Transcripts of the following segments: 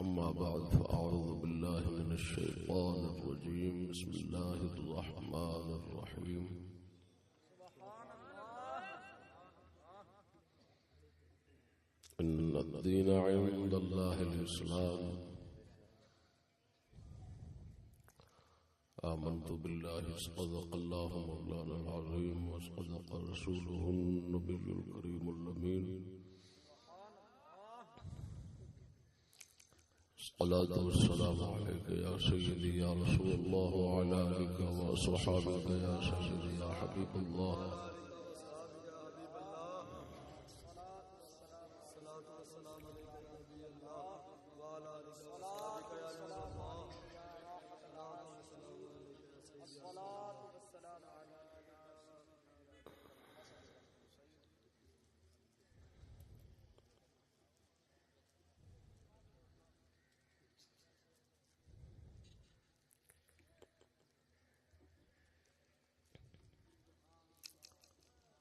أما بعد فأعوذ بالله من الشيطان الرجيم بسم الله الرحمن الرحيم إن الدين عند الله الإسلام آمنت بالله صدق الله مولانا العظيم وصدق رسوله النبي الكريم الأمين الصلاة والسلام عليك يا سيدي يا رسول الله وعلى آلك وأصحابك يا سيدي يا حبيب الله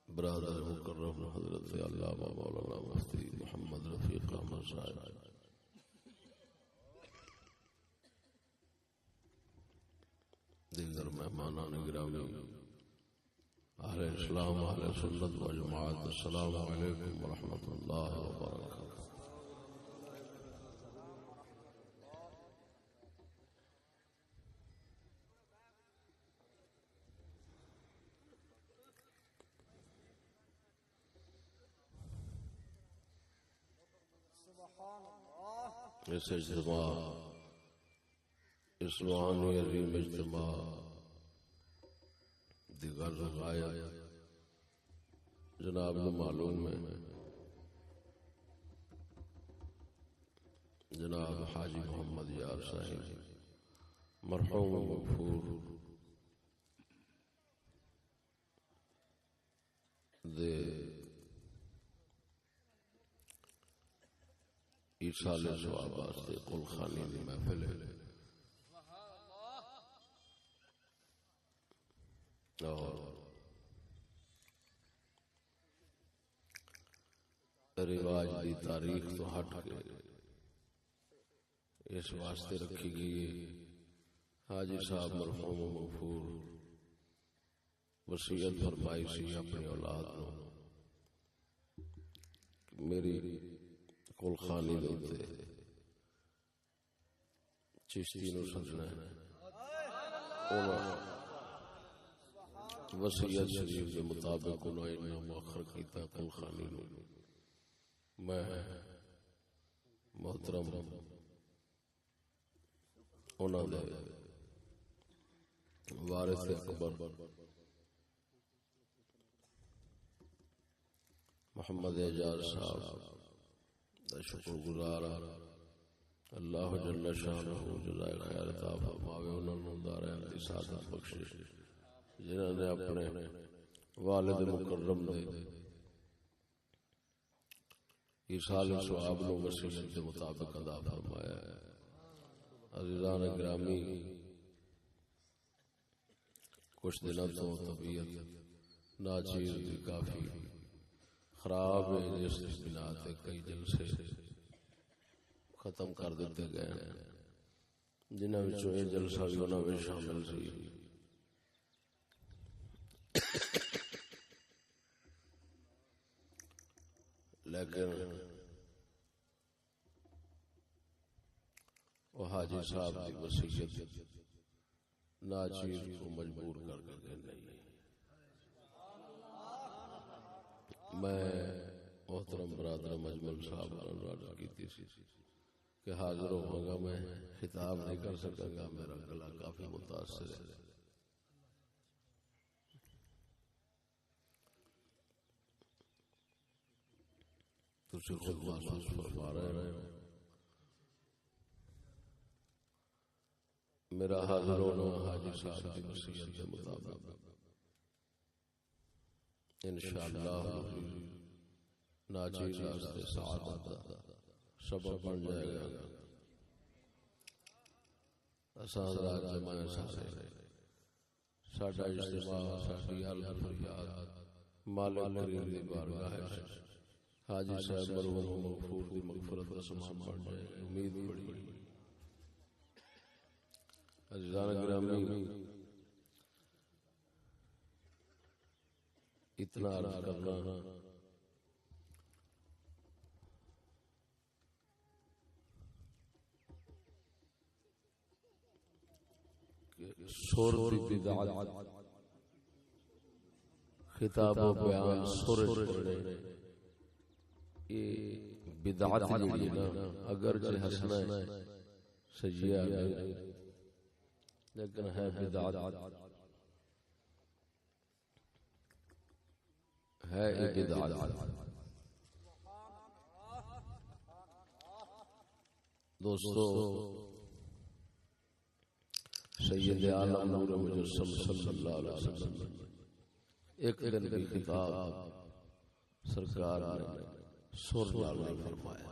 برادر مکرم حضرت علامہ مولانا مفتی محمد رفیق احمد صاحب دیگر مہمانان گرامی اہل اسلام اہل سنت و جماعت السلام علیکم ورحمۃ اللہ وبرکاتہ۔ اس اجتماع اس روحانی عظیم اجتماع دیگر غایت جناب کو معلوم ہے جناب حاجی محمد یار صاحب مرحوم مغفور دے ایصال ثواب واسطے قل خانی دی محفل ہے اور رواج دی تاریخ تو ہٹ کے اس واسطے رکھی گئی حاجی صاحب مرحوم مغفور وصیت فرمائی سی اپنی اولاد کو میری کل خانی دوتے چشتی نو سجنا ہے وصیت شریف کے مطابق انہوں نے مؤخر کیتا کل خانی نو میں محترم انہوں نے وارث اکبر محمد اعجاز صاحب شکر گزار اللہ جل شانہ جزائے خیر عطا فرماوے انہوں نے دارین کی سعادت بخشے جنہوں نے اپنے والد مکرم دے ایصال ثواب نو وصیت کے مطابق ادا فرمایا ہے۔ عزیزان گرامی کچھ دنوں تو طبیعت ناچیز دی کافی خراب ہے جس کی بنا تے کئی جلسے ختم کر دیتے گئے ہیں جنہاں وچوں یہ جلسہ بھی انہاں وچ شامل سی لیکن وہ حاجی صاحب کی وصیت ناچیز کو مجبور کر کے نہیں۔ میں محترم برادر مجمل صاحب نے کی تھی کہ حاضر ہوں گا، میں خطاب نہیں کر سکا گا، میرا گلا کافی متاثر ہے۔ تجھے خود محسوس فرما رہے ہیں میرا حاضر ہونا حاجی صاحب کی وصیت کے مطابق انشاءاللہ ناچیز واسطے سعادت سبب بن جائے گا۔ حضرات جماعت سارے ساڈا اجتماع ساڈی حالت فریاد مالک کریم دی بارگاہ حاجی صاحب مرحوم مغفور دی مغفرت مسلمان بن جائے، امید بڑی۔ عزیزان گرامی، اتنا عرض کرنا سر دی بدعت، خطاب و بیان سرج پڑے، یہ بدعت جڑی نا اگرچہ حسنہ ہے سیئہ نہیں لیکن ہے بدعت، ہے یہ بدعت۔ دوستو، سید عالم نور مجسم صلی اللہ علیہ وسلم ایک دن بھی خطاب سرکار نے سر لانا فرمایا۔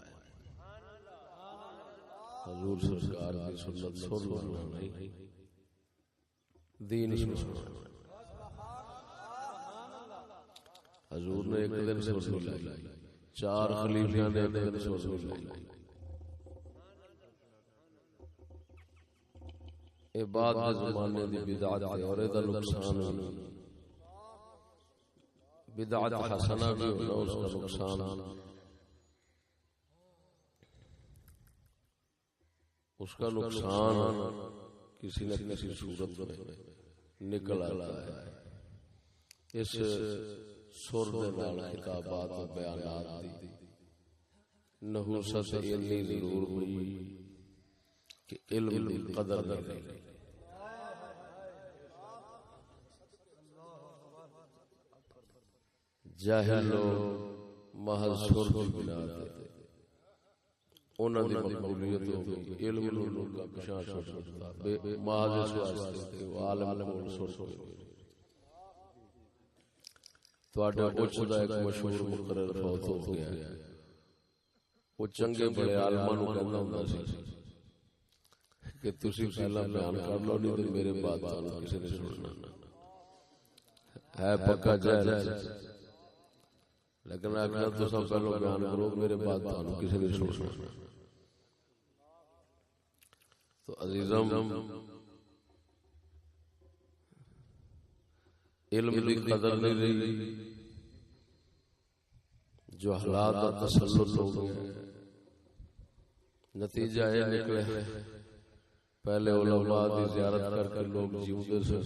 حضور سرکار کی سنت سر لانا نہیں، دین سننا۔ حضور نے ایک دن سر لائی، چار خلیفیاں نے ایک دن سر لائی۔ یہ بعد کے زمانے دی بدعت ہے اور یہ نقصان ہے۔ بدعت حسنہ بھی ہونا اس کا نقصان، اس کا نقصان کسی نہ کسی صورت میں نکل آتا ہے۔ اس سر دے نال خطابات و بیانات دی نحوست اتنی ضرور ہوئی کہ علم دی قدر نہ رہی۔ جاہل لوگ محض سر کی بنا تے انہاں دی مقبولیت ہو گئی، علم لوگ کا پچھا چھوڑتا محض اس واسطے وہ عالم کول سر ہو گئے۔ تواڈا اچ دا ایک مشہور مقرر فوت ہو گیا، وہ چنگے بڑے عالماں نوں کہندا ہوندا سی کہ تسی پہلا بیان کر لو نہیں تے میرے بعد تانوں کسی نے سننا ہے۔ پکا جاہل لیکن آخر تو سب پہلو بیان کرو، میرے بعد تانوں کسی نے سننا۔ تو عزیزم، علم دی قدر نہیں رہی، جو حالات اور تسلط ہو گئے، نتیجہ یہ نکلے پہلے علماء دی زیارت کر کے لوگ جیوندے سے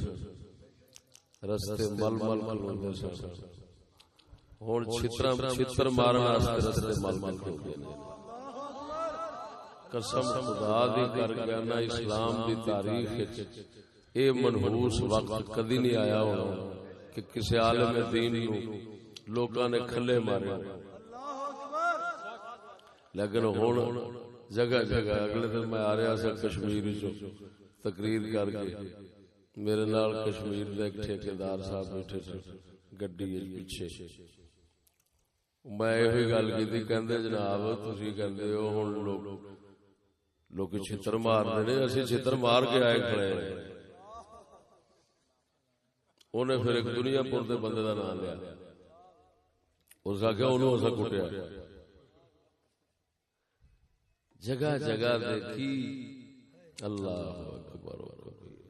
رستے مل مل کھلوندے سے، ہن چھتر مارن واسطے رستے مل مل ہو گئے۔ قسم خدا دی کر کے نا اسلام دی تاریخ وچ اے منحوس وقت کدی نہیں آیا ہونا کہ کسی عالم دین نو لوکاں نے کھلے مارے، لیکن ہن جگہ جگہ اگلے دن میں آ رہا سا کشمیر چ تقریر کر کے، میرے نال کشمیر دے ایک ٹھیکیدار صاحب بیٹھے تھے گڈی پیچھے، میں یہ گل کی کہندے جناب تسی کہندے ہو ہن لوگ چھتر مارتے نے، اسی چھتر مار کے آئے کھڑے۔ انہیں پھر ایک دنیا پور دے بندے دا نام لیا، اس آخیا انہوں اسا کٹیا۔ جگہ جگہ دیکھی، اللہ اکبر و کبیر،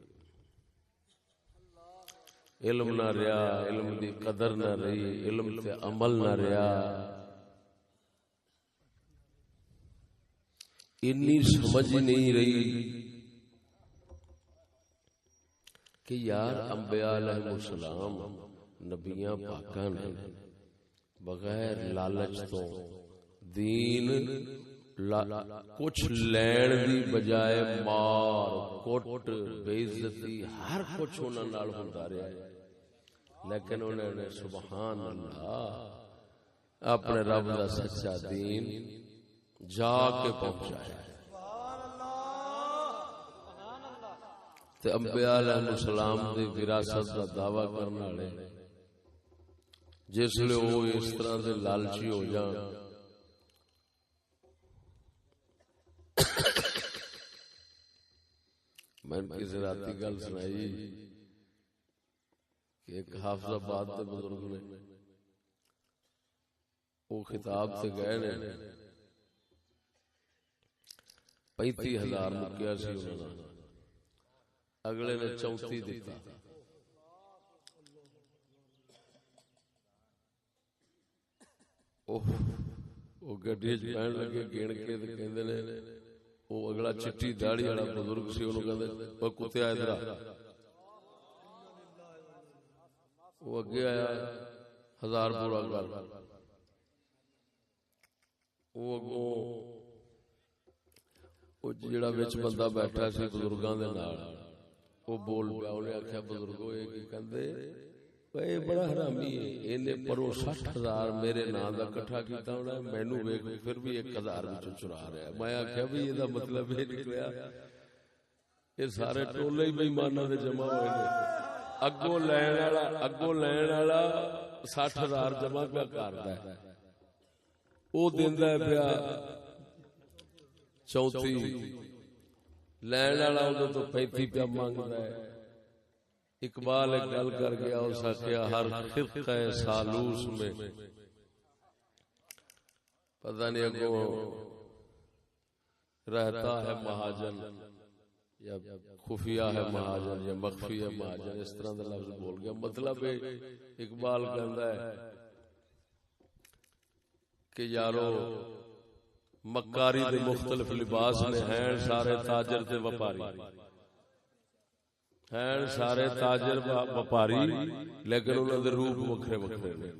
علم نہ رہا، علم دی قدر نہ رہی، علم تے عمل نہ رہا۔ انی سمجھ نہیں رہی کہ یار انبیاء علیہ السلام نبیاں پاکاں نے بغیر لالچ تو دین کچھ لین دی بجائے مار کٹ بے عزتی ہر کچھ انہاں نال ہوندا رہیا ہے، لیکن انہوں نے سبحان اللہ اپنے رب دا سچا دین جا کے پہنچایا۔ تے انبیاء علیہ السلام دی وراثت دا دعویٰ کرنے والے جس لئے وہ اس طرح سے لالچی ہو جان میں کسی راتی گل سنائی کہ ایک حافظ آباد دے بزرگ نے وہ خطاب سے گئے نے، 35,000 مکیا سی انہوں نے، اگلے نے 34 دیتا. وہ گڈی چ بہن لگے گن کے کہندے نے وہ اگلا چٹی داڑھی والا بزرگ سی انہوں کہندے او کتیا ادھر آ. وہ اگے آیا 1000 پورا کر. وہ جڑا وچ بندہ بیٹھا سی بزرگاں دے نال وہ بول پیا. انہیں آخیا بزرگو یہ کی کہندے اے بڑا حرامی ہے، اینے پرو 60,000 میرے نام دا کٹھا کیتا ہونا، مینوں ویکھ پھر بھی 1,000 وچوں چرا رہا ہے. میں آخیا بھی یہ مطلب یہ نکلیا یہ سارے ٹولے ہی بے ایماناں دے جمع ہوئے نے. اگوں لین والا 60,000 جمع پیا کردا ہے، وہ دیندا ہے پیا 34، لین والا اودوں تو 35 پیا منگدا ہے. اقبال ایک گل کر گیا، اس آخیا ہر خرقہ سالوس میں پتہ نہیں اگوں رہتا ہے مہاجن یا خفیہ ہے مہاجن یا مخفی ہے مہاجن، اس طرح کا لفظ بول گیا. مطلب اقبال کہندا ہے کہ یارو مکاری دے مختلف لباس نے ہیں سارے تاجر تے وپاری، ہیں سارے تاجر وپاری، لیکن انہاں دے روپ وکھرے وکھرے نے.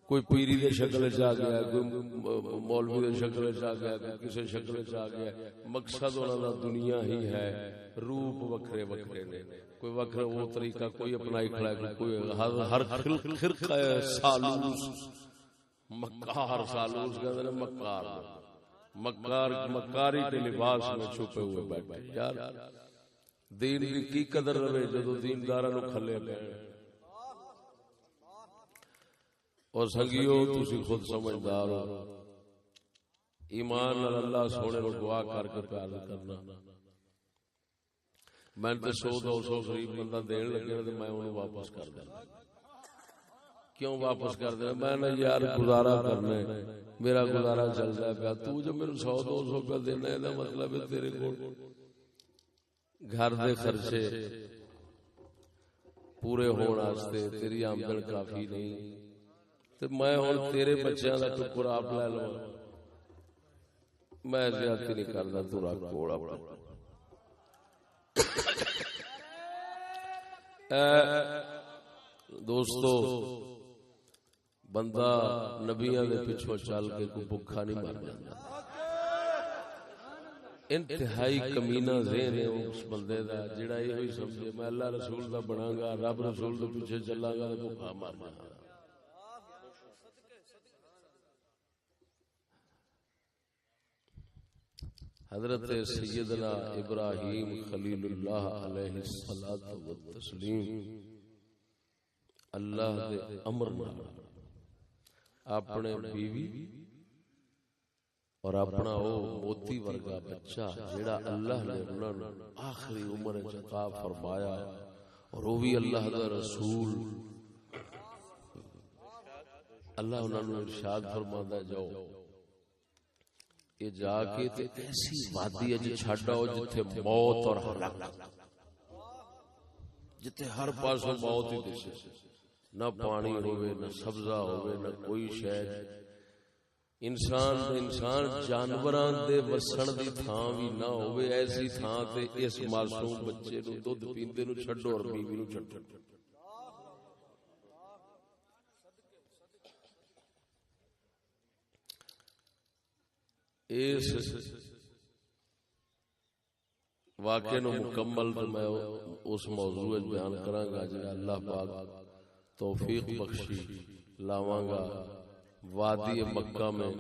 کوئی پیری دے شکل وچ آ گیا، کوئی مولوی دے شکل وچ آ گیا، کوئی کسی شکل وچ آ گیا. مقصد انہاں دا دنیا ہی ہے، روپ وکھرے وکھرے نے. کوئی وکھرا وہ طریقہ کوئی اپنائی کھڑا ہے، کوئی ہر خرقہ سالوس مکار. سالوس کہتے ہیں مکار، مکاری کے لباس میں چھپے ہوئے بیٹھے. یار دین کی قدر رہے جدو دینداراں نو کھلے پے. اور سنگیو تسی خود سمجھدار ہو، ایمان نال اللہ سونے نو دعا کر کے پیار کرنا. میں تے 100-200 غریب بندہ دین لگے تے میں انہوں واپس کر دینا. کیوں واپس کر دینا؟ میں نے یار گزارا کرنا ہے، میرا گزارا چلتا ہے پیا. تو جو میرے 100-200 روپیہ دینا ہے مطلب ہے تیرے کو گھر دے خرچے پورے ہونے واسطے تیری آمدن کافی نہیں. تے میں ہن تیرے بچیاں دا ٹکر آپ لے لواں. میں زیادتی نہیں کردا، تو رکھ کوڑ اپنا. دوستو بندہ نبیاں دے پیچھے چل کے کوئی بھکھا نہیں مر جاندا. انتہائی کمینہ ذہن ہے اس بندے دا جڑا یہ ہوئی سمجھے میں اللہ رسول دا بناں گا، رب رسول دے پیچھے چلاں گا تے بھکھا مر جانا. حضرت سیدنا ابراہیم خلیل اللہ علیہ الصلوۃ والتسلیم اللہ دے امر نال اپنے بیوی اور اپنا او موتی ورگا بچہ جڑا اللہ نے انہاں نوں آخری عمر وچ عطا فرمایا، اور وہ بھی اللہ دا رسول. اللہ انہاں نوں ارشاد فرماندا جاؤ یہ جا کے تے ایسی وادی اج چھڈ آؤ جتھے موت اور ہلاکت، جتھے ہر پاسوں موت ہی دسے، نہ پانی ہوئے، نہ سبزہ ہوئے، نہ کوئی شے. انسان جانوراں دے وسن دی تھاں بھی نہ ہوئے، ایسی تھاں تے اس معصوم بچے نو دودھ پیندے نو چھڈو اور بیوی نو چھڈو. اس واقعے نو مکمل تو میں اس موضوع بیان کراں گا جڑا اللہ پاک توفیق بخشی لاواں گا. وادی مکہ میں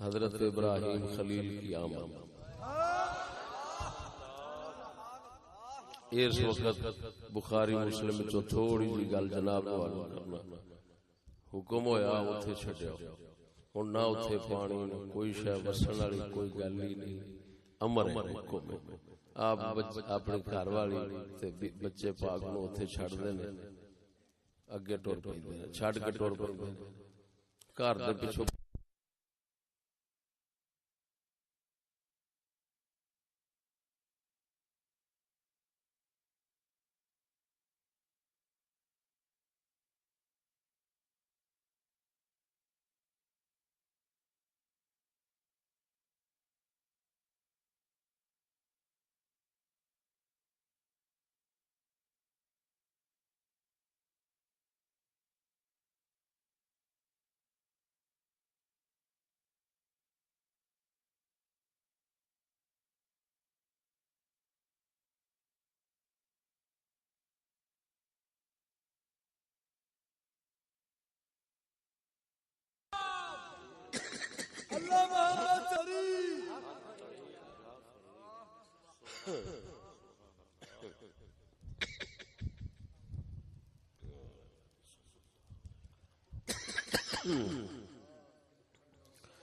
حضرت ابراہیم خلیل کی آمد. اس وقت بخاری مسلم وچ تھوڑی جی گل جناب نو کرنا. حکم ہویا اوتھے چھڈیا، ہن نہ اوتھے پانی نہ کوئی شے وسن والی کوئی گل ہی نہیں. امر ہے حکم ہے. آپ اپنے گھر والی تے بچے پاک نو اوتھے چھڈ دے نے، اگے ٹر پیندے نے، چھڈ کے ٹر پیندے نے. گھر دے پیچھے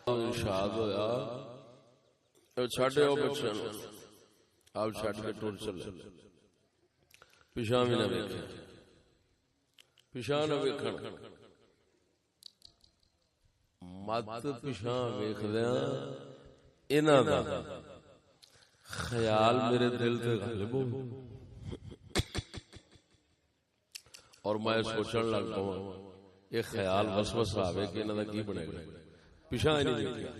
ارشاد ہویا چھڈے او بچوں نوں آپ چھڈ کے ٹر چلے پیچھے بھی نہ ویکھے پیچھے نہ ویکھن مت پیچھے ویکھدیاں انہاں دا خیال میرے دل تے غالب ہو اور میں سوچن لگ پواں یہ خیال وسوسہ آوے کہ انہاں دا کی بنے گا پیچھے نہیں ویکھیا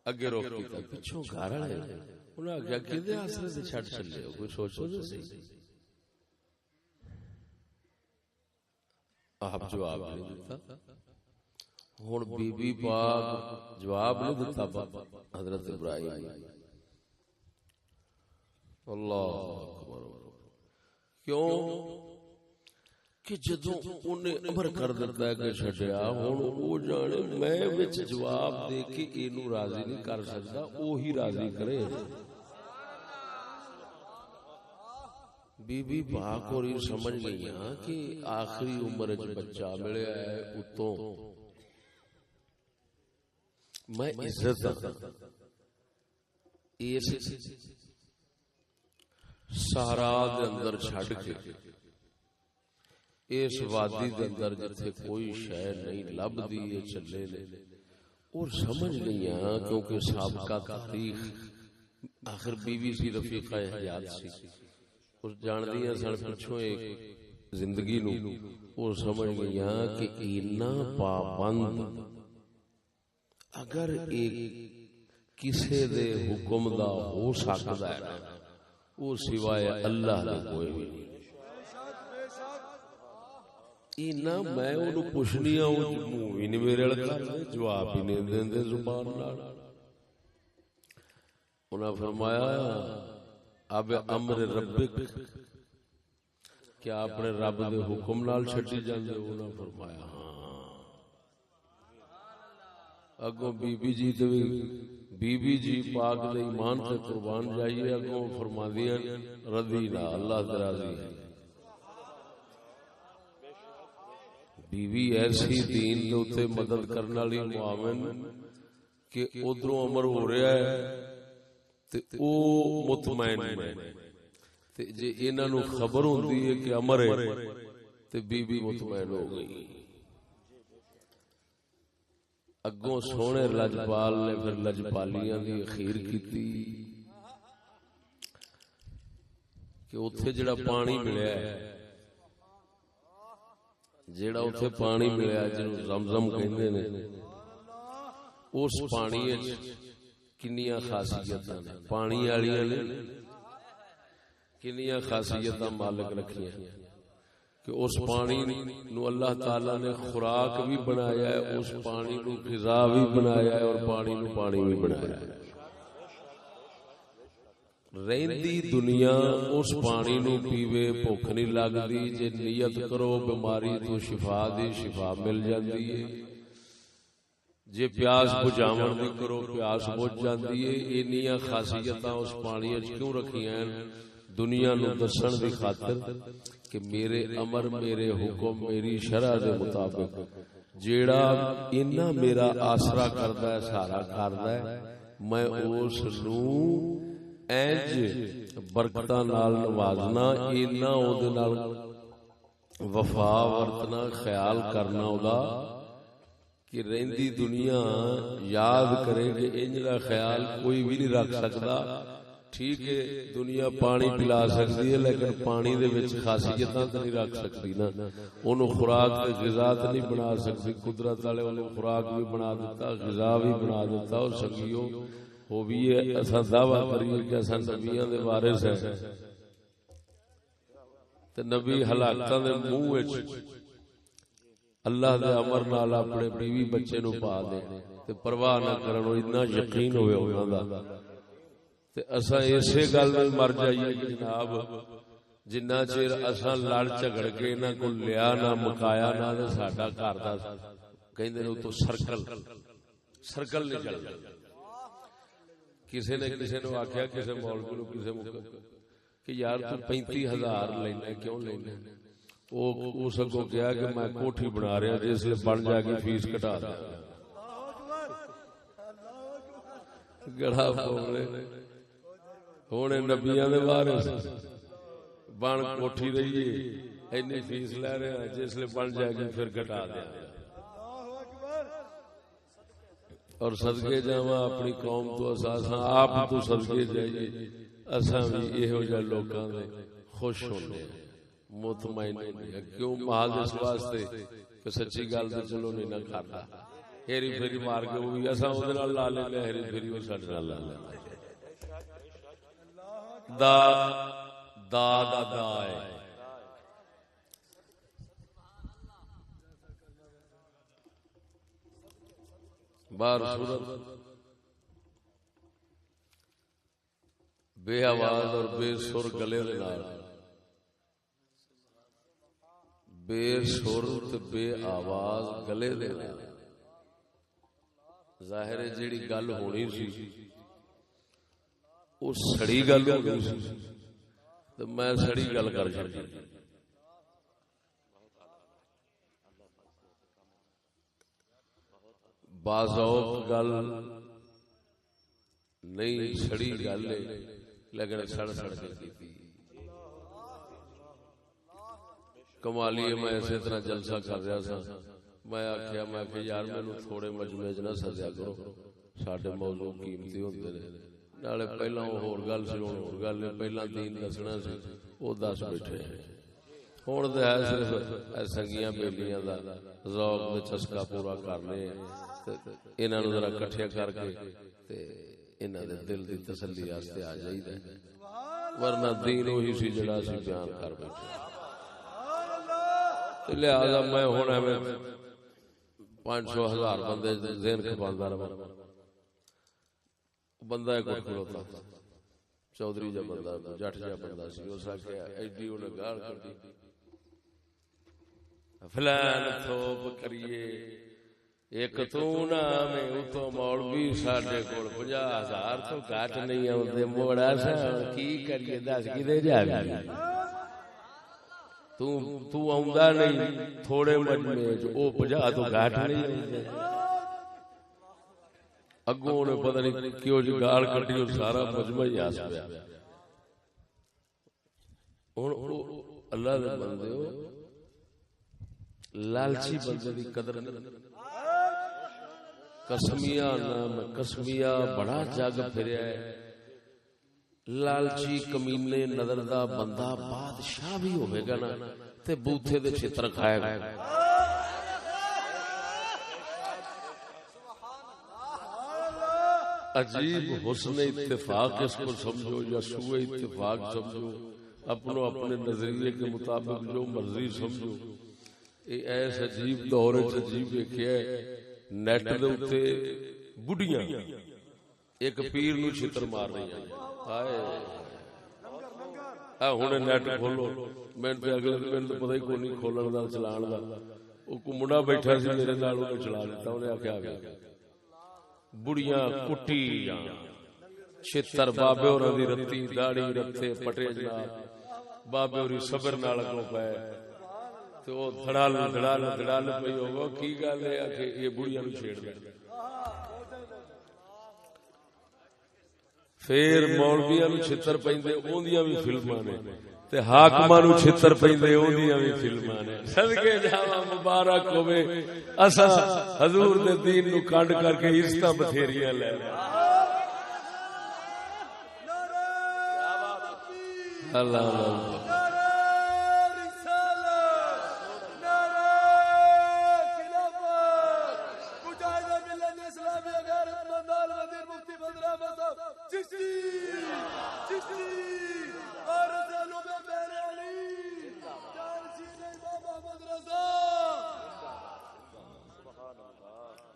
اگے روک کیتا پچھوں گھر والے انہاں آکھیا کدے آسرے تے چھڈ چلے ہو کوئی سوچو تے صحیح آپ جواب نہیں دیتا ہن بی بی پاک جواب نہیں دیتا حضرت ابراہیم اللہ اکبر کیوں کہ جدوں انہیں امر کر دیتا ہے کہ چھڈیا ہن او جانے میں وچ جواب دے کے اینوں راضی نہیں کر سکدا اوہی راضی کرے بی بی پاک اور یہ سمجھ گئیاں کہ آخری عمر وچ بچہ ملیا ہے اتوں میں عزت اس صحرا دے اندر چھڈ کے اس وادی دے اندر جتھے کوئی شے نہیں لبدی ہے چلے نے اور سمجھ گئیاں کیونکہ سابقہ تاریخ آخر بی بی سی رفیقہ حیات سی اور جاندیاں سن پچھوں ایک زندگی نو اور سمجھ گئیاں کہ اینا پابند اگر ایک کسے دے حکم دا ہو سکتا ہے وہ سوائے اللہ دے کوئی بھی نہیں اینا میں انہوں پوچھنی ہوں منہ ہی نہیں میرے لگا جواب ہی نہیں دیندے زبان نال انہاں فرمایا اب امر ربک کیا اپنے رب دے حکم نال چھڈی جاندے انہاں فرمایا ہاں اگوں بی بی جی تے بی بی جی پاک دے ایمان تے قربان جائیے اگوں فرماندیاں رضینا اللہ تے راضی ہے بیوی ایسی دین دے اوتے مدد کرنے والی معاون کہ ادھروں امر ہو رہا ہے تے او مطمئن ہے تے جے انہاں نو خبر ہوندی ہے کہ امر ہے تے بی بی مطمئن ہو گئی اگوں سونے لجپال نے پھر لجپالیاں دی اخیر کیتی کہ اوتھے جڑا پانی ملیا ہے جیڑا اتھے پانی ملیا جنوں زمزم کہندے نے اس پانی وچ کنیاں خاصیتاں نے پانی والیاں نے کنیاں خاصیتاں مالک رکھیاں کہ اس پانی نو اللہ تعالی نے خوراک بھی بنایا ہے اس پانی نو غذا بھی بنایا ہے اور پانی نو پانی بھی بنایا ہے رہندی دنیا اس پانی نو پیوے بھوک نہیں لگدی جے نیت کرو بیماری تو شفا دی شفا مل جاندی ہے جے پیاس بجھاون دی کرو پیاس بجھ جاندی ہے اینیاں خاصیتاں اس پانی وچ کیوں رکھیاں ہیں دنیا نو دسن دی خاطر کہ میرے امر میرے حکم میری شرع دے مطابق جیڑا انہاں میرا آسرا کردا ہے سہارا کردا ہے میں اس نو اینج برکتاں نال نوازنا اینا او دے نال وفا ورتنا خیال کرنا او دا کہ رہندی دنیا یاد کرے کہ انج دا خیال کوئی بھی نہیں رکھ سکدا ٹھیک ہے دنیا پانی پلا سکتی ہے لیکن پانی دے وچ خاصیتاں تے نہیں رکھ سکتی نا اونوں خوراک تے غذا تے نہیں بنا سکتی قدرت والے اونوں خوراک بھی بنا دیتا غذا بھی بنا دیتا اور سنگیو وہ بھی ہے اساں دعویٰ کریے کہ اساں نبیاں دے وارث ہیں تے نبی ہلاکتاں دے منہ وچ اللہ دے امر نال اپنے بیوی بچے نو پا دے تے پرواہ نہ کرن اتنا یقین ہوئے انہاں دا تے اساں اسی گل نال مر جائیے کہ جناب جنہ چیر اساں لڑ جھگڑ کے انہاں کول لیا نہ مکایا نہ تے ساڈا گھر دا کہندے نے تو سرکل نہیں چلدا کسی نے کسی نو آکھیا کسی مولوی نو کسی کہ یار تو 35,000 لینا کیوں لینا اس کو کیا کہ میں کوٹھی بنا رہا جس لیے بن جائے گی فیس کٹا دیا گڑا پوڑے ہونے نبیاں دے وارث بن کوٹھی رہیے اینی فیس لے رہے ہیں جس لیے بن جائے گی پھر کٹا دیا اور صدقے جاواں اپنی قوم تو اساساں آپ تو صدقے جائیے اساں بھی یہو جہے لوکاں دے خوش ہونے مطمئن ہونے کیوں محض اس واسطے کہ سچی گل تے چلو نہیں نہ کھاتا ہیری پھیری مار کے وہ بھی اساں اودے نال لا لیندے ہیری پھیری وہ ساڈے نال لا لیندے دا دا دا دا ہے بار صورت بے آواز اور بے سر گلے دے نال بے سر تے بے آواز گلے دے نال ظاہر ہے جیڑی گل ہونی سی او سڑی گل ہونی سی تے میں سڑی گل کر چھڈی بعض اوقات گل نہیں سڑی گل ہے لیکن سڑ سڑ کے کیتی کمالی میں اسی طرح جلسہ کر رہا تھا میں آخیا میں کہ یار مینوں تھوڑے مجموعے نہ سدیا کرو ساڈے موضوع قیمتی ہوندے نے نالے پہلا ہور گل سی ہن ہور گل پہلا دین دسنا سی او دس بیٹھے ہن تے ہے صرف سنگیاں بیلیاں دا ذوق تے چسکا پورا کرنے انہاں نوں ذرا اکٹھے کر کے تے انہاں دے دل دی تسلی واسطے آ جائیدا ورنہ دین وہی سی جڑا سی بیان کر بیٹھے تے لہذا میں ہن ایویں 500,000 بندے ذہن کھپاندا رہا بندہ ایک کھلوتا چودھری جا بندہ جٹ جا بندہ سی اس آکھیا ایڈی انہیں گال کڈی فلان تھوپ کریے ایک تو نام اتو مولوی ساڈے کول 50,000 تو گھٹ نہیں آوندے موڑا سا کی کریے دس کدے جاویں تو آوندا نہیں تھوڑے مجمے او 50 تو گھٹ نہیں آوندے اگوں نے پتہ نہیں کیوں جی گال کڈی اور سارا مجمع ہی ہس پیا ہن اللہ دے بندے لالچی بندے دی قدر نہیں قسمیہ نام قسمیہ بڑا جگ پھریا ہے لالچی کمینے نظر دا بندہ بادشاہ بھی ہوے گا نا تے بوتھے دے چھتر کھائے گا عجیب حسن اتفاق اس کو سمجھو یا سوء اتفاق سمجھو اپنے نظریے کے مطابق جو مرضی سمجھو ایس عجیب دور عجیب دیکھیا ہے نیٹ دے اوتے بڈیاں ایک پیر نو چھتر مار رہی ہیں ہائے ہن نیٹ کھولو میں تے اگلے دن تو پتہ ہی کوئی نہیں کھولن دا چلان دا او کو منڈا بیٹھا سی میرے نال او چلا دیتا اونے آکھیا آ گیا بڑیاں کٹی چھتر بابے ہوراں دی رتی داڑھی رتے پٹے جناب بابے ہوری صبر نال اگوں پے تے او دھڑال پئی ہوگا کی گل ہے کہ یہ بڑیاں نوں چھیڑ دے پھر مولویاں نوں چھتر پیندے اوندیاں وی فلماں نے تے حاکماں نوں چھتر پیندے اوندیاں وی فلماں نے صدقے جاواں مبارک ہوے اساں حضور دے دین نوں کڈ کر کے عزتاں بتھیریاں لے اللہ اللہ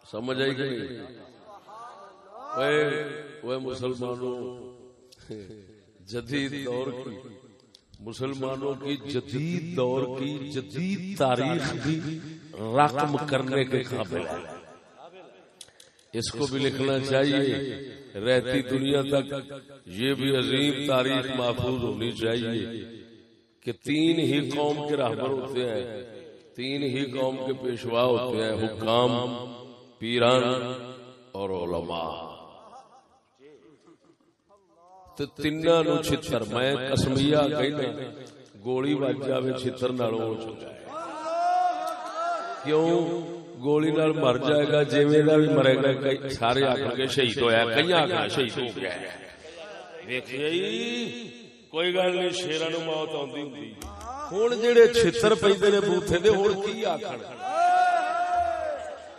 سمجھ آئی کہ وہ مسلمانوں جدید دور کی مسلمانوں کی جدید دور کی جدید تاریخ بھی رقم کرنے کے قابل ہے اس کو بھی لکھنا چاہیے رہتی دنیا تک یہ بھی عظیم تاریخ محفوظ ہونی چاہیے کہ 3 ہی قوم کے رہبر ہوتے ہیں، 3 ہی قوم کے پیشوا ہوتے ہیں، حکام، پیران اور علماء. تے تیناں نو چھتر میں قسمیہ کہنا گولی وج جاوے چھتر نالوں ہو چکا ہے. کیوں؟ گولی نال مر جائے گا جویں دا بھی مرے گا. سارے آکھ کے شہید ہویا، کئی آکھ شہید ہو گیا ہے. ویکھیا کوئی گل نہیں، شیراں نو موت آندی ہوندی. ہن جڑے چھتر پیندے نے بوتھے دے ہن کی آکھن؟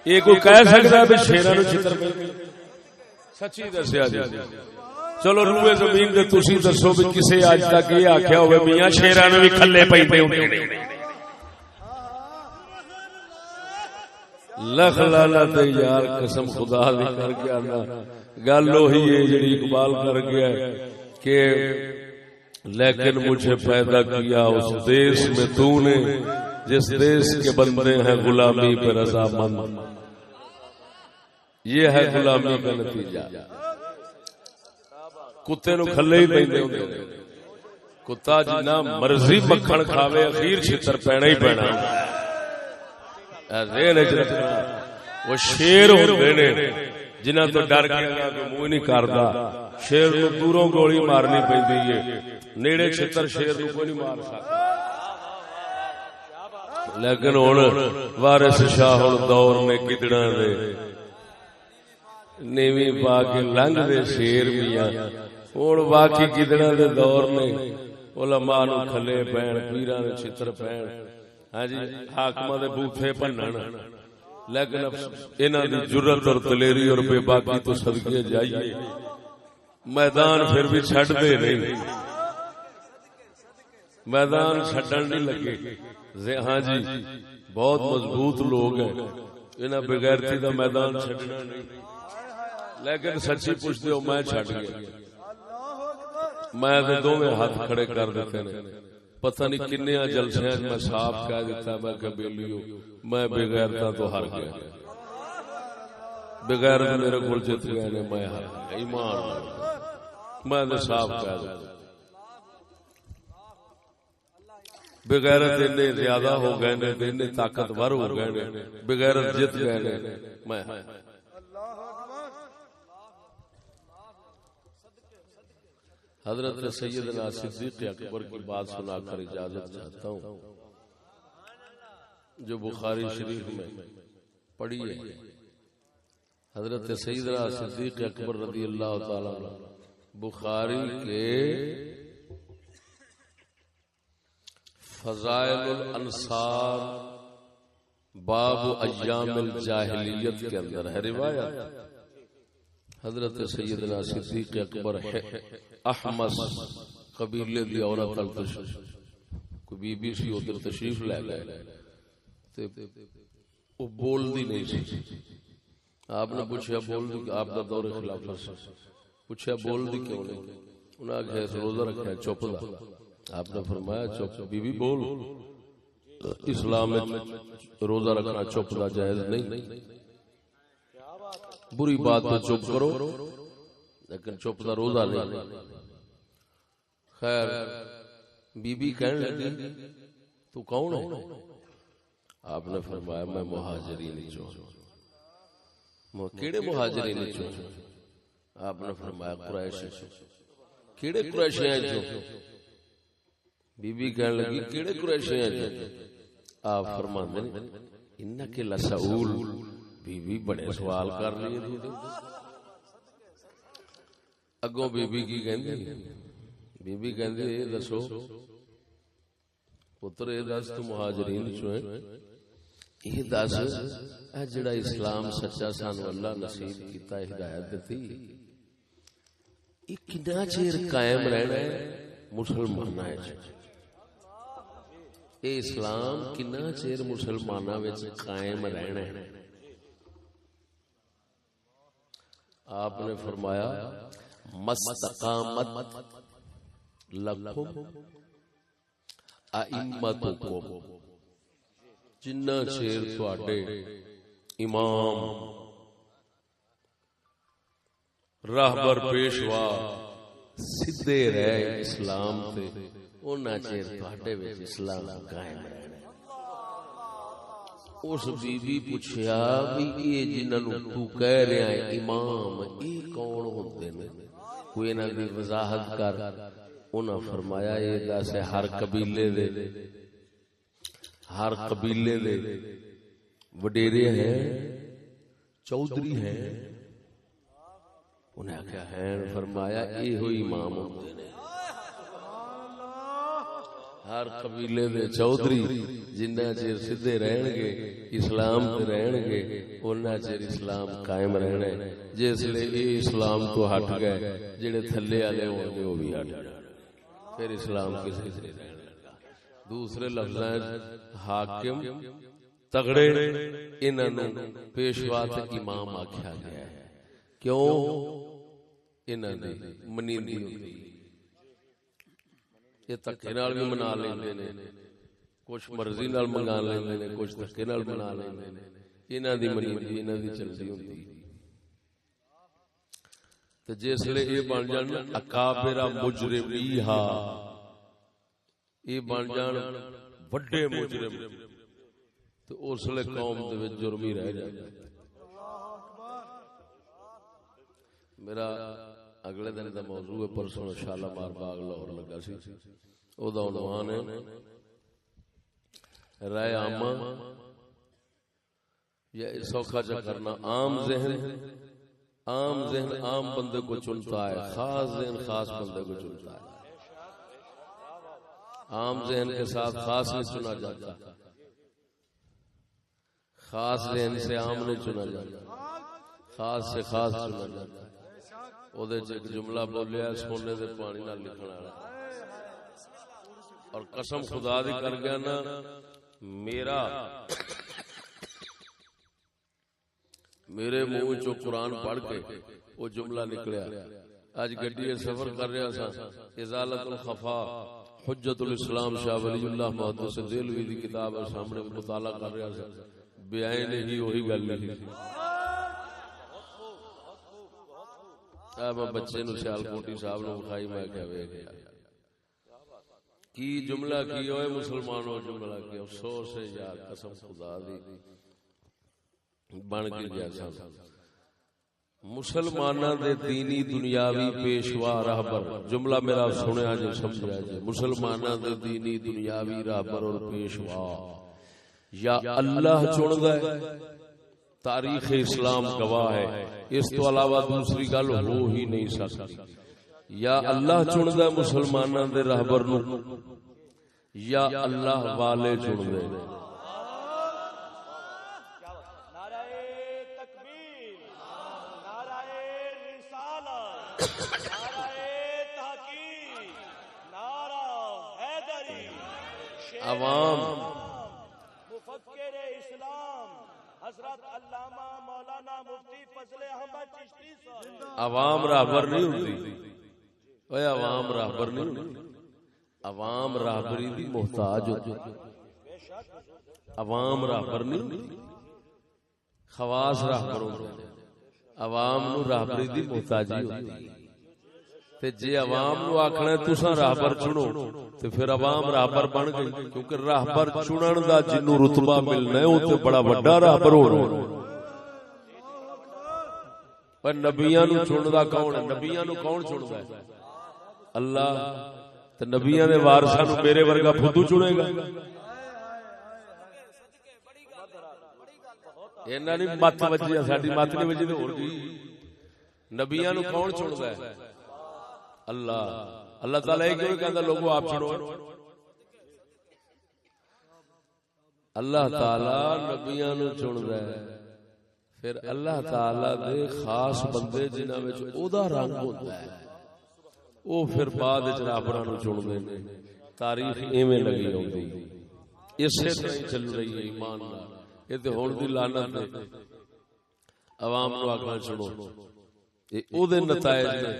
اے کوئی کہہ سکدا بھی شیراں نو چھتر پیندے؟ سچی دسیا جی. چلو روئے زمین دے تسی دسو بھی کسے اج تک یہ آکھیا ہوئے میاں شیراں نو بھی کھلے پیندے ہوندے نے؟ لکھ لعنت یار، قسم خدا دی کر کے آنا گل وہی ہے جڑی اقبال کر گیا ہے کہ لیکن مجھے پیدا کیا اس دیس میں تو نے جس دیس کے بندے ہیں غلامی پہ رضامند. یہ ہے غلامی کا نتیجہ. کتے نو کھلے ہی پیندے ہوندے نے. کتا جنہ مرضی مکھن کھاوے اخیر چھتر پینا ہی پینا. وہ شیر ہوندے نے جنہاں تو ڈر کے منہ نہیں کردا. شیر نو دوروں گولی مارنی پیندی ہے، نیڑے چھتر شیر نو کوئی نہیں مار سکتا. لیکن ہن وارث شاہ ہن دور نے گدڑاں دے نیویں پا کے لنگ دے شیر میاں. ہن باقی گدڑاں دے دور نے علماء نو کھلے پین، پیراں دے چھتر پین، ہاں جی حاکماں دے بوتھے بھنن. لیکن انہاں دی جرت اور دلیری اور بے باکی تو صدقے جائیے میدان پھر بھی چھڈ دے نہیں. میدان چھڈن نہیں لگے. ہاں جی بہت مضبوط لوگ ہیں، انہاں بغیرتی دا میدان چھڈنا نہیں. لیکن سچی پوچھتے ہو میں چھڈ گیا. میں تے دوویں ہاتھ کھڑے کر دیتے نے. پتہ نہیں کنیاں جلسیاں میں صاف کہہ دیتا میں کہ بیلیو میں بغیرتا تو ہار گیا. بغیر میرے کول جت گئے نے، میں ہار گیا. ایمان میں تے صاف کہہ دیتا. بغیرت اتنے زیادہ ہو گئے نے، اتنے طاقتور ہو گئے نے، بغیرت جت گئے نے. میں حضرت سیدنا صدیق اکبر کی بات سنا کر اجازت چاہتا ہوں جو بخاری شریف میں پڑھی ہے. حضرت سیدنا صدیق اکبر رضی اللہ تعالی عنہ بخاری کے فضائل الانصار باب ایام الجاہلیت کے اندر ہے روایت. حضرت سیدنا صدیق اکبر احمس قبیلے دی عورت کوئی بی بی سی ادھر تشریف لے گئے. وہ بول دی نہیں سی. آپ نے پوچھا بول دی، آپ کا دور خلافت سے پوچھا بول دی کیوں نہیں؟ انہاں نے روزہ رکھا چپ دا. آپ نے فرمایا چپ بی بی بول. اسلام میں روزہ رکھنا چپ دا جائز نہیں. بری بات تو چپ کرو لیکن چپ دا روزہ نہیں. خیر بی بی کہنے لگی تو کون ہے؟ آپ نے فرمایا میں مہاجرین چوں. کیڑے مہاجرین چوں؟ آپ نے فرمایا قریش. کیڑے قریش ہیں چوں؟ بی بی کہنے لگی کیڑے قریش ہیں چوں؟ آپ فرماندے انک لسؤول. بی بی بڑے سوال کر رہی ہے. اگوں بی بی کی کہندی؟ بی بی کہندی اے دسو پتر اے دس تو مہاجرین چوں ہے. یہ دس اے جڑا اسلام سچا سانو اللہ نصیب کیتا ہدایت دتی یہ کتنا چیر قائم رہنا ہے مسلماناں وچ؟ اے اسلام کتنا چیر مسلماناں وچ قائم رہنا ہے؟ آپ نے فرمایا مستقامت لکم ائمتکم. جنہ چیر تواڈے امام راہبر پیشوا سدھے رہے اسلام تے اُنّا چیر تہاڈے وچ اسلام قائم رہنا۔ اس بی بی پوچھیا بھی یہ جنہاں نوں تو کہہ رہا ہے امام یہ کون ہوندے نے، کوئی انہاں دی وضاحت کر۔ انہاں فرمایا یہ دس ہر قبیلے دے وڈیرے ہیں، چودھری ہیں۔ انہیں آخیا ہیں، فرمایا یہ ہوئی امام ہوندے نے، ہر قبیلے دے چودھری جنہ چیر سدھے رہن گے اسلام تے رہن گے انہاں چیر اسلام قائم رہنا ہے۔ جس لے یہ اسلام تو ہٹ گئے جڑے تھلے والے ہون گے وہ بھی ہٹ جانے، پھر اسلام کسی سے نہیں رہنے لگا۔ دوسرے لفظاں حاکم تگڑے انہاں نوں پیشوا تے امام آکھیا گیا ہے، کیوں؟ انہاں دی منیندی ہوندی، یہ دھکے نال بھی منا لیندے نے، کچھ مرضی نال منگا لیندے نے، کچھ دھکے نال منا لیندے نے۔ انہاں دی منیندی انہاں دی چلدی ہوندی۔ تے جس لے یہ بن جان اکابر مجرمیہا، یہ بن جان وڈے مجرم، تو اس لئے قوم دے وچ جرم ہی رہ جائے۔ میرا اگلے دن دا موضوع ہے، پرسوں شالامار باغ لاہور لگا سی، او دا عنوان ہے رائے عامہ یا سوکھا چا کرنا۔ عام ذہن عام بندے کو چنتا ہے، خاص ذہن خاص بندے کو چنتا ہے۔ عام ذہن کے ساتھ خاص نہیں چنا جاتا، خاص ذہن سے عام نہیں چنا جاتا، خاص سے خاص چنا جاتا ہے۔ او دے ایک جملہ بولیا سونے دے پانی نال لکھن والا، اور قسم خدا دی کر گیا نا، میرے منہ چو قرآن پڑھ کے وہ جملہ نکلیا۔ اج گڈی سفر کر رہا سا، ازالت الخفا حجت الاسلام شاہ ولی اللہ محدث دہلوی دی کتاب سامنے مطالعہ کر رہا سا، بیان ہی وہی گل لکھی۔ میں بچے نو سیال کوٹی صاحب نو کھائی، میں کہا ویکھ کی جملہ کی ہوئے مسلمانوں، جملہ کی افسوس ہے یار، قسم خدا دی بن کے گیا سا۔ مسلماناں دے دینی دنیاوی پیشوا راہبر، جملہ میرا سنیا جے سمجھا جے، مسلماناں دے دینی دنیاوی راہبر اور پیشوا یا اللہ چندا ہے، تاریخ اسلام گواہ ہے، اس تو علاوہ دوسری گل ہو ہی نہیں سکتی۔ یا اللہ چندا ہے مسلماناں دے راہبر نو، یا اللہ والے چندے۔ عوام مفکر اسلام حضرت علامہ مولانا مفتی فضل احمد چشتی صاحب، عوام راہبر نہیں ہوندی، اوے عوام راہبر نہیں ہوندی، عوام راہبری دی محتاج ہوتی، عوام راہبر نہیں ہوندی، خواص راہبر ہوندے، عوام نو راہبری دی محتاجی ہوتی۔ تے جے عوام نو آکھنا تساں راہبر چنو تے پھر عوام راہبر بن گئی، کیونکہ راہبر چنن دا جنوں رتبہ ملنا ہے او تے بڑا وڈا راہبر ہونا۔ پر نبیاں نو چندا کون ہے؟ نبیاں نو کون چندا ہے؟ اللہ۔ تے نبیاں دے وارثاں نو میرے ورگا فدو چنے گا؟ انہاں دی مت وجی، ساڈی مت نہیں وجی تے ہور کی؟ نبیاں نو کون چندا ہے؟ اللہ۔ اللہ تعالیٰ ایک کیوں کہتا لوگوں آپ چنو؟ اللہ تعالیٰ نبیاں نو چندا ہے، پھر اللہ تعالیٰ دے خاص بندے جنہاں وچ او دا رنگ ہوندا ہے او پھر بعد وچ راہبراں نو چندے نے۔ تاریخ ایویں لگی ہوندی، اسی طرح چل رہی ہے ایمان نال۔ اے تے ہن دی لعنت ہے، عوام نو آکھنا چنو، اے او دے نتائج نے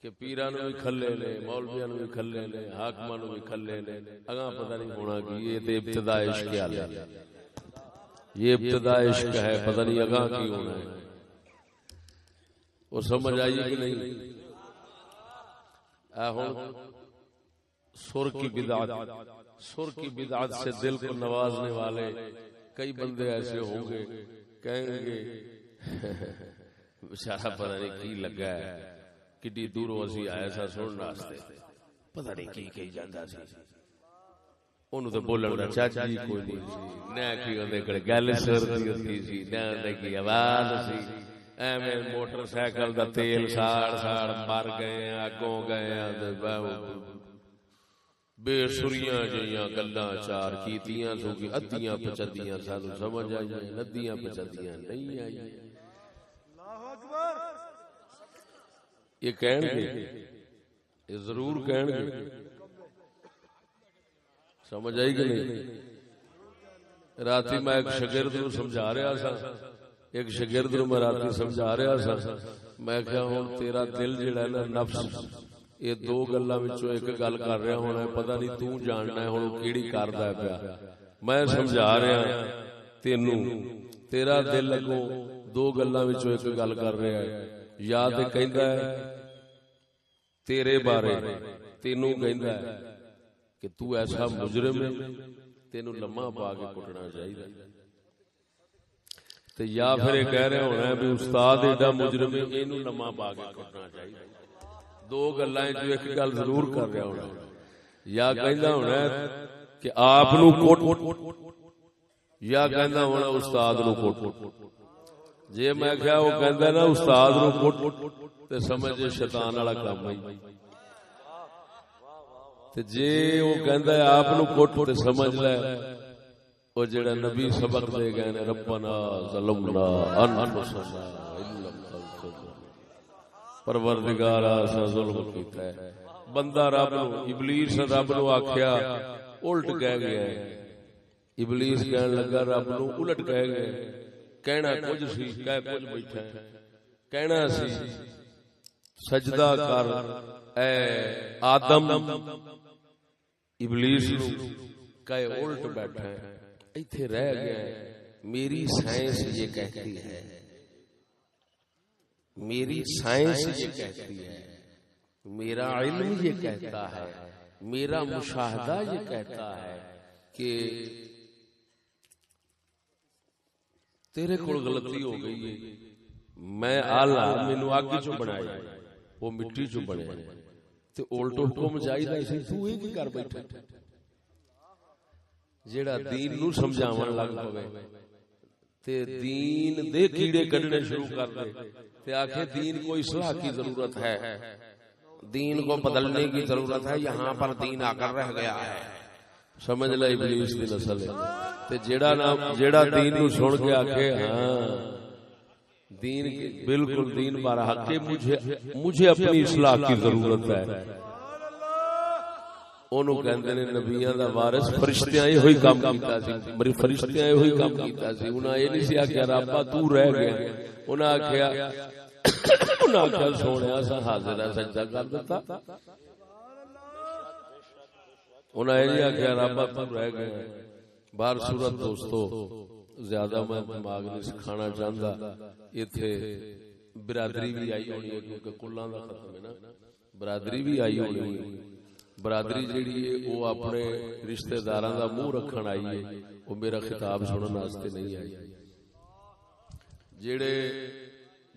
کہ پیران بھی کھلے لے، مولویاں بھی کھلے لے، حاکمان بھی کھلے لے۔ اگاں پتہ نہیں ہونا کہ یہ تے ابتدا عشق ہے، یہ ابتدا عشق ہے، پتہ نہیں اگاں کی ہونا ہے۔ وہ سمجھ آئیے کہ نہیں؟ سر کی بدعت سے دل کو نوازنے والے کئی بندے ایسے ہوں گے، کہیں گے بیچارہ پتہ نہیں کی لگا ہے، کڈی دوروں اسی آئے سا سنن واسطے، پتہ نہیں کی کہی جاندا سی، اونوں تے بولن دا چاچ جی کوئی نہیں سی، نہ کی اودے کول گل سر دی ہوندی سی، نہ اودے کی آواز سی، ایویں موٹر سائیکل دا تیل ساڑ مر گئے اگوں گئے بے سریاں جیاں گلاں چار کیتیاں سو کی ادیاں پچدیاں سانو سمجھ آئی ندیاں پچدیاں نہیں آئی۔ اللہ اکبر، یہ کہن گے، یہ ضرور کہن گے، سمجھ آئی کہ نہیں؟ راتی میں ایک شاگرد نو سمجھا رہا سا، ایک شاگرد نو میں راتی سمجھا رہا سا، میں کہا ہن تیرا دل جڑا ہے نا نفس، یہ دو گلاں وچوں ایک گل کر رہا ہونا ہے، پتہ نہیں تو جاننا ہے ہن کیڑی کردا ہے پیا، میں سمجھا رہا تینوں، تیرا دل اگوں دو گلاں وچوں ایک گل کر رہا ہے، یا تے کہندا ہے تیرے بارے، تینوں کہندا ہے کہ تو ایسا مجرم ہے، تینوں لمحہ پا کے کٹنا چاہیے، تے یا پھر یہ کہہ رہا ہونا ہے بھی استاد ایڈا مجرم ہے، اینوں لمحہ پا کے کٹنا چاہیے، دو گلاں جو ایک گل ضرور کر رہا ہونا، یا کہندا ہونا ہے کہ آپ نو کوٹ، یا کہندا ہونا استاد نو کوٹ، جے میں کہیا وہ کہندا نا استاد نو کوٹ تے سمجھ شیطان والا کام ہے، تے جے وہ کہندا ہے آپ نو کوٹ تے سمجھ لے او جڑا نبی سبق دے گئے نے ربنا ظلمنا انفسنا پروردگار اساں ظلم کیتا ہے، بندہ رب نو، ابلیس رب نو آکھیا الٹ کہہ گیا ہے، ابلیس کہن لگا رب نو الٹ کہہ گیا، کہنا کچھ سی کہہ کچھ بیٹھا ہے، کہنا سی سجدہ کر اے آدم، ابلیس نو کہے الٹ بیٹھا ہے، ایتھے رہ گیا ہے، میری سائنس یہ کہتی ہے، میری سائنس یہ کہتی ہے، میرا علم یہ کہتا ہے، میرا مشاہدہ یہ کہتا ہے کہ تیرے کول غلطی ہو گئی ہے، میں آلہ مینوں اگ چوں بنایا وہ مٹی چوں بنیا تے الٹ حکم چاہیدا سی، تو یہ کی کر بیٹھا، جیڑا دین نو سمجھاون لگ پوے تے دین دے کیڑے کڈنے شروع کر دے تے آکھے دین کو اصلاح کی ضرورت ہے، دین کو بدلنے کی ضرورت ہے، یہاں پر دین آ کر رہ گیا ہے، سمجھ لے ابلیس دی نسل ہے، تے جیڑا دین نو سن کے آکھے ہاں دین بالکل دین بارہ حق ہے، مجھے اپنی اصلاح کی ضرورت ہے، اونوں کہندے نے نبیاں دا وارث، فرشتیاں یہ ہوئی کام کیتا سی، میری فرشتیاں یہ ہوئی کام کیتا سی، انہاں یہ نہیں سی آکھیا ربا تو رہ گیا، انہاں آکھیا سونیا سا حاضر ہے سجدہ کر دیتا، انہاں یہ نہیں آکھیا ربا تو رہ گیا۔ بہر صورت دوستو زیادہ میں دماغ نہیں سکھانا چاہندا، ایتھے برادری بھی آئی ہونی ہے کیونکہ کلاں دا ختم ہے نا، برادری بھی آئی ہونی ہے، برادری جیڑی ہے وہ اپنے رشتہ داراں دا منہ رکھن آئی ہے، وہ میرا خطاب سنن واسطے نہیں آئی، جیڑے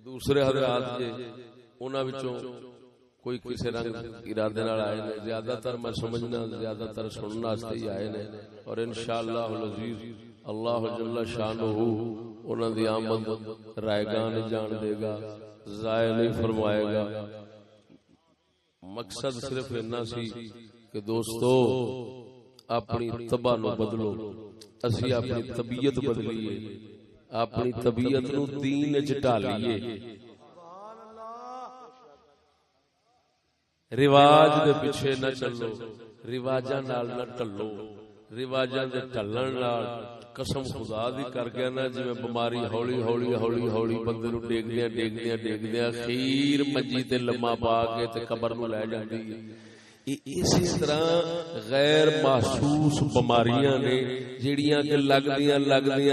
دوسرے حضرات جے انہاں وچوں کوئی کسی رنگ ارادے نال آئے نے، زیادہ تر میں سمجھنا زیادہ تر سنن واسطے ہی آئے نے، اور انشاءاللہ العزیز اللہ جل شانہ انہاں دی آمد رائے گاہ نہیں جان دے گا، ضائع نہیں فرمائے گا۔ مقصد صرف اتنا سی کہ دوستو اپنی طبع نو بدلو، اسی اپنی طبیعت بدلیے، اپنی طبیعت نو دین وچ ڈالیے، رواج دے پیچھے نہ چلو، رواجاں نال نہ ٹلو، رواجاں دے ٹلن نال قسم خدا دی کر گیا نا جی بیماری ہولی ہولی ہولی ہولی بندے نو ڈیگدیاں اخیر منجی تے لمما پا کے تے قبر نو لے جاندی ہے، اسی طرح غیر محسوس بیماریاں نے جڑیاں کہ لگدیاں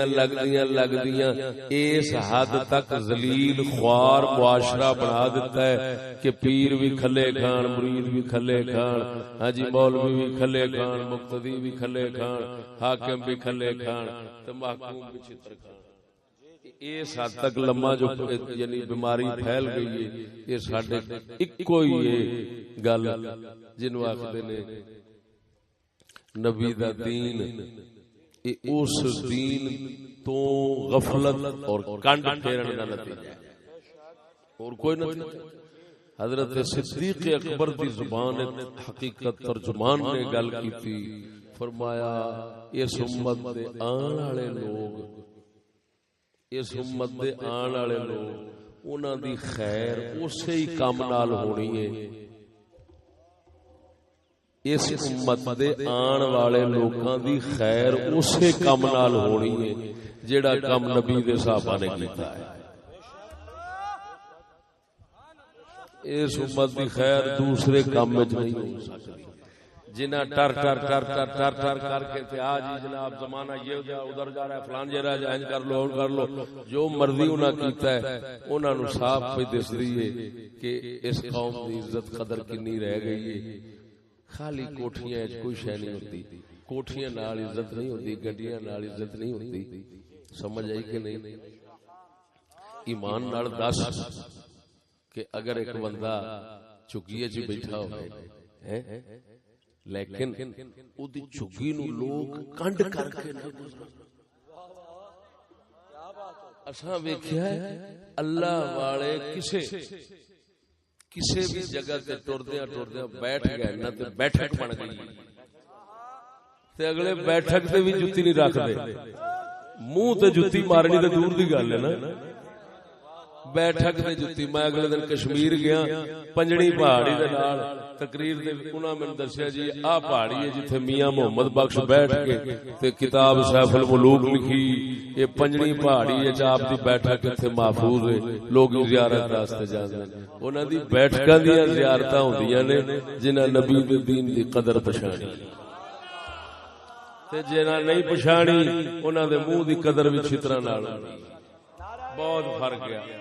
اس حد تک ذلیل خوار معاشرہ بنا دیتا ہے کہ پیر بھی کھلے کھان، مرید بھی کھلے کھان، ہاں جی مولوی بھی کھلے کھان، مقتدی بھی کھلے کھان، حاکم بھی کھلے کھان تے محکوم بھی چھتر کھان۔ اس حد تک لمحہ جو یعنی بیماری پھیل گئی ہے، یہ ساڈے اکو ہی ہے گل جنوں آکھدے نے نبی دا دین، اس دین تو غفلت اور کنڈ پھیرن دا نتیجہ ہے، اور کوئی نتیجہ۔ حضرت صدیق اکبر دی زبان حقیقت ترجمان نے گل کی تھی، فرمایا اس امت دے آن والے لوگ، اس امت دے آن والے لوگ انہاں دی خیر اسی ہی کام نال ہونی ہے، اس امت دے آن والے لوکاں دی خیر اسی کام نال ہونی ہے جیڑا کام نبی دے صحابہ نے کیتا ہے۔ اس امت دی خیر دوسرے کام وچ نہیں ہو سکتی۔ جنہ ٹر کر کے تے آج جناب زمانہ یہ ہو جا ادھر جا رہا ہے فلان جا رہا ہے، کر لو جو مرضی انہاں کیتا ہے، انہاں نو صاف پہ دس رہی ہے کہ اس قوم دی عزت قدر کنی رہ گئی ہے۔ خالی کوٹھیاں وچ کوئی شے نہیں ہوتی، کوٹھیاں نال عزت نہیں ہوتی، گڈیاں نال عزت نہیں ہوتی، سمجھ آئی کہ نہیں؟ ایمان نال دس کہ اگر ایک بندہ چگیے چ بیٹھا ہوئے لیکن او دی چگی نو لوگ کنڈ کر کے نہ گزرن، اساں ویکھیا ہے اللہ والے کسے بھی جگہ تے ٹردیاں بیٹھ گئے نہ تے بیٹھک بن گئی تے اگلے بیٹھک تے بھی جُتی نہیں رکھ دے، منہ تے جُتی مارنی تے دور دی گل ہے نا، بیٹھک تے جُتی۔ میں اگلے دن کشمیر گیا، پنجڑی پہاڑی دے نال تقریر دے انہاں میں دسیا جی آ پہاڑی ہے جتھے میاں محمد بخش بیٹھ کے تے کتاب سیف الملوک لکھی، یہ پنجڑی پہاڑی ہے آپ دی بیٹھک اتھے محفوظ ہے، لوگ زیارت واسطے جاندے نے۔ انہاں دی بیٹھکاں دیاں زیارتاں ہوندیاں نے جنہاں نبی دے دین دی قدر پچھانی تے جنہاں نہیں پچھانی انہاں دے منہ دی قدر بھی چھتراں نال بہت فرق ہے۔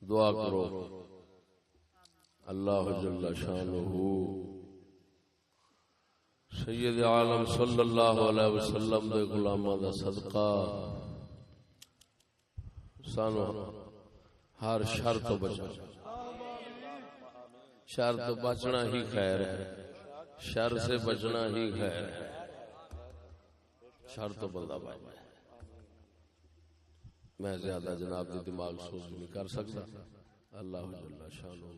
دعا کرو اللہ جل شانہ سید عالم صلی اللہ علیہ وسلم دے غلاماں دا صدقہ سانو ہر شر تو بچا، شر تو بچنا ہی خیر ہے، شر سے بچنا ہی خیر ہے، شر تو بندہ بچ جائے۔ میں زیادہ جناب دی دماغ سوچ نہیں کر سکتا، اللہ جل شانہ